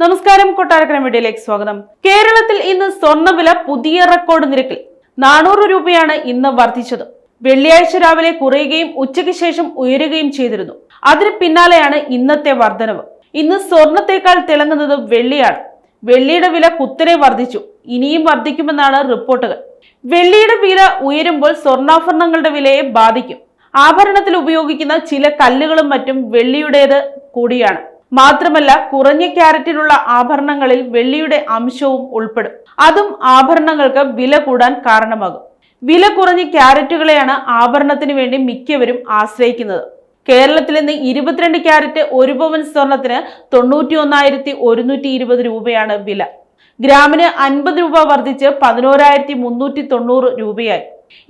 നമസ്കാരം, കൊട്ടാരക്കര മീഡിയയിലേക്ക് സ്വാഗതം. കേരളത്തിൽ ഇന്ന് സ്വർണ്ണവില പുതിയ റെക്കോർഡ് നിരക്കിൽ 400 രൂപയാണ് ഇന്ന് വർദ്ധിച്ചത്. വെള്ളിയാഴ്ച രാവിലെ കുറയുകയും ഉച്ചയ്ക്ക് ശേഷം ഉയരുകയും ചെയ്തിരുന്നു. അതിന് പിന്നാലെയാണ് ഇന്നത്തെ വർധനവ്. ഇന്ന് സ്വർണത്തേക്കാൾ തിളങ്ങുന്നത് വെള്ളിയാണ്. വെള്ളിയുടെ വില കുത്തനെ വർദ്ധിച്ചു. ഇനിയും വർദ്ധിക്കുമെന്നാണ് റിപ്പോർട്ടുകൾ. വെള്ളിയുടെ വില ഉയരുമ്പോൾ സ്വർണ്ണാഭരണങ്ങളുടെ വിലയെ ബാധിക്കും. ആഭരണത്തിൽ ഉപയോഗിക്കുന്ന ചില കല്ലുകളും മറ്റും വെള്ളിയുടേത് കൂടിയാണ്. മാത്രമല്ല, കുറഞ്ഞ ക്യാരറ്റിലുള്ള ആഭരണങ്ങളിൽ വെള്ളിയുടെ അംശവും ഉൾപ്പെടും. അതും ആഭരണങ്ങൾക്ക് വില കൂടാൻ കാരണമാകും. വില കുറഞ്ഞ ക്യാരറ്റുകളെയാണ് ആഭരണത്തിന് വേണ്ടി മിക്കവരും ആശ്രയിക്കുന്നത്. കേരളത്തിൽ നിന്ന് 22 ക്യാരറ്റ് 1 പവൻ സ്വർണത്തിന് 91,120 രൂപയാണ് വില. ഗ്രാമിന് 50 രൂപ വർദ്ധിച്ച് 11,390 രൂപയായി.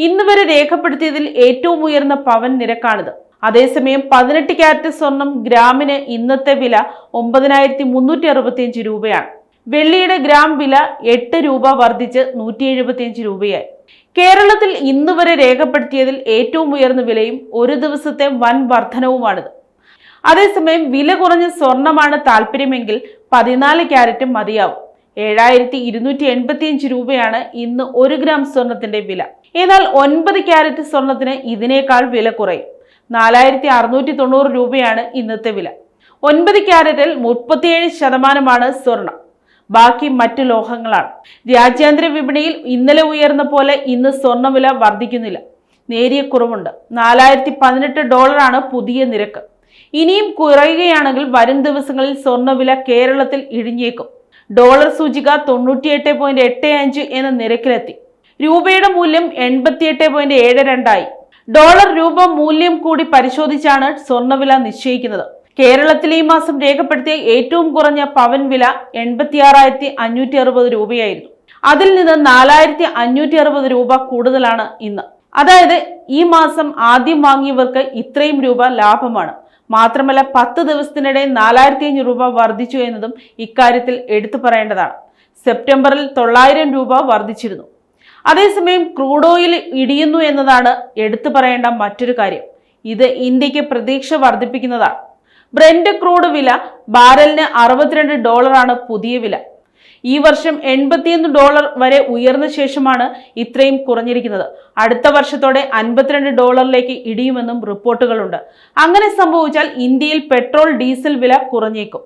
ഇന്ന് വരെ രേഖപ്പെടുത്തിയതിൽ ഏറ്റവും ഉയർന്ന പവൻ നിരക്കാണിത്. അതേസമയം 18 ക്യാരറ്റ് സ്വർണം ഗ്രാമിന് ഇന്നത്തെ വില 9,365 രൂപയാണ്. വെള്ളിയുടെ ഗ്രാം വില 8 രൂപ വർദ്ധിച്ച് 175 രൂപയായി. കേരളത്തിൽ ഇന്ന് വരെ രേഖപ്പെടുത്തിയതിൽ ഏറ്റവും ഉയർന്ന വിലയും ഒരു ദിവസത്തെ വൻ വർധനവുമാണിത്. അതേസമയം വില കുറഞ്ഞ സ്വർണമാണ് താല്പര്യമെങ്കിൽ 14 ക്യാരറ്റ് മതിയാവും. 7,285 രൂപയാണ് ഇന്ന് 1 ഗ്രാം സ്വർണത്തിന്റെ വില. എന്നാൽ 9 ക്യാരറ്റ് സ്വർണത്തിന് ഇതിനേക്കാൾ വില കുറയും. 4,690 രൂപയാണ് ഇന്നത്തെ വില. 9 ക്യാരറ്റിൽ 37% സ്വർണം. ബാക്കി മറ്റു ലോഹങ്ങളാണ്. രാജ്യാന്തര വിപണിയിൽ ഇന്നലെ ഉയർന്ന പോലെ ഇന്ന് സ്വർണ്ണവില വർദ്ധിക്കുന്നില്ല. നേരിയ കുറവുണ്ട്. $4,018 പുതിയ നിരക്ക്. ഇനിയും കുറയുകയാണെങ്കിൽ വരും ദിവസങ്ങളിൽ സ്വർണ്ണവില കേരളത്തിൽ ഇടിഞ്ഞേക്കും. ഡോളർ സൂചിക 98.85 എന്ന നിരക്കിലെത്തി. രൂപയുടെ മൂല്യം 88.72 ആയി. ഡോളർ രൂപ മൂല്യം കൂടി പരിശോധിച്ചാണ് സ്വർണ്ണവില നിശ്ചയിക്കുന്നത്. കേരളത്തിൽ ഈ മാസം രേഖപ്പെടുത്തിയ ഏറ്റവും കുറഞ്ഞ പവൻ വില 86,560 രൂപയായിരുന്നു. അതിൽ നിന്ന് 4,560 രൂപ കൂടുതലാണ് ഇന്ന്. അതായത് ഈ മാസം ആദ്യം വാങ്ങിയവർക്ക് ഇത്രയും രൂപ ലാഭമാണ്. മാത്രമല്ല, 10 ദിവസത്തിനിടെ 4,500 രൂപ വർദ്ധിച്ചു എന്നതും ഇക്കാര്യത്തിൽ എടുത്തു പറയേണ്ടതാണ്. സെപ്റ്റംബറിൽ 900 രൂപ വർദ്ധിച്ചിരുന്നു. അതേസമയം ക്രൂഡ് ഓയിൽ ഇടിയുന്നു എന്നതാണ് എടുത്തു പറയേണ്ട മറ്റൊരു കാര്യം. ഇത് ഇന്ത്യക്ക് പ്രതീക്ഷ വർദ്ധിപ്പിക്കുന്നതാണ്. ബ്രെന്റ് ക്രൂഡ് വില ബാരലിന് $62 പുതിയ വില. ഈ വർഷം $81 വരെ ഉയർന്ന ശേഷമാണ് ഇത്രയും കുറഞ്ഞിരിക്കുന്നത്. അടുത്ത വർഷത്തോടെ $52 ഇടിയുമെന്നും റിപ്പോർട്ടുകളുണ്ട്. അങ്ങനെ സംഭവിച്ചാൽ ഇന്ത്യയിൽ പെട്രോൾ ഡീസൽ വില കുറഞ്ഞേക്കും.